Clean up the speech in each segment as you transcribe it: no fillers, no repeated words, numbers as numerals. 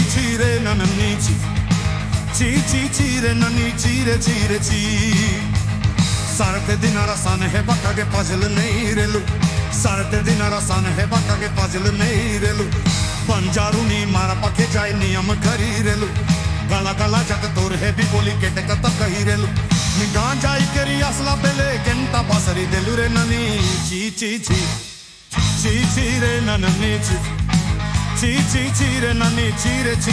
cire nananici, cire nani cire ci. Sarte dinara san hai bakka ke puzzle nahi relu, sarte dinara san hai bakka ke puzzle nahi relu. Panjaruni mara pake jai niyam khari relu, gala gala jat tor hai bi boli ke te kata kahi relu. Nigan jai keri asla bele kenta basari delu re nani ci re nanani ci re nani cire ci.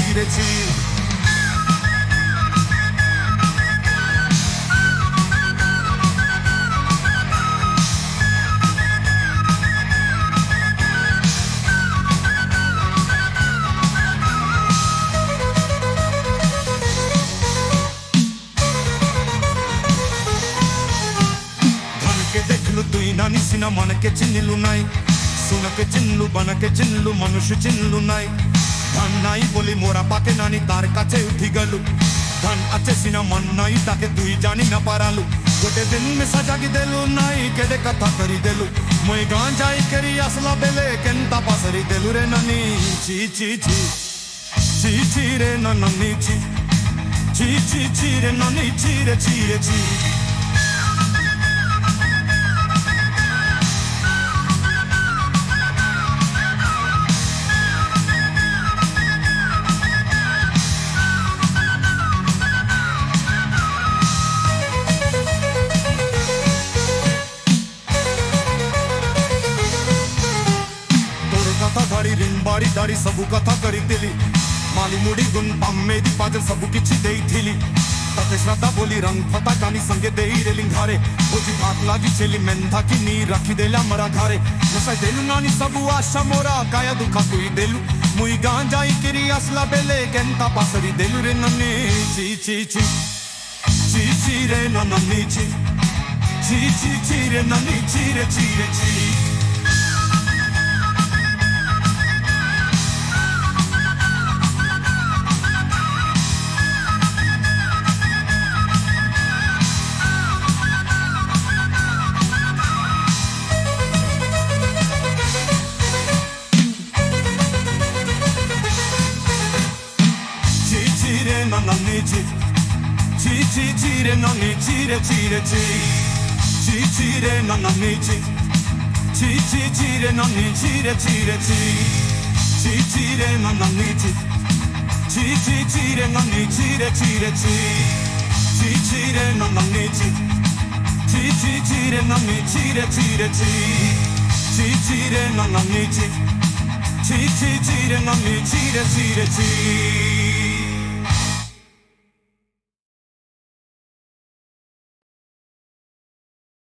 नानी सिना मन के चिन्लू नाई सुन के चिन्लू बन के चिन्लू मनुष्य चिन्लू नाई धन नाई बोली मोरा पाके नानी तार काचे उठी गलू धन अच्छे सिना मन नाई ताके तुई जानी न पारालू गोटे दिन में सजा की देलू नाई केडे कथा करी देलू मोई गां जाई करी असला बेले केंता पासरी देलू रे नानी ची रे नानी ची रे नानी ची धारी रिंबारी दारी सबू कथा करी दिली माली मुड़ी गुण पामेदी पाजल सबू किछि देई थिली तते श्रद्धा बोली रंग फता कानी संगे देई रे लिंघारे बुझी भात लागी चली मेंधा की नी रखी देला मरा घारे नसाई देलु नानी सबू आशा मोरा काया दुखा कुई देलु मुई गां जाई किरी असला बेले केंता पासरी देलु रे नन्नी ची रे नन्नी ची रे नन्नी ची nanani ci re nani cire ci re nanani ci re nani cire ci re nanani ci re nani cire ci re nanani ci re nani cire ci re nanani ci re nani cire ci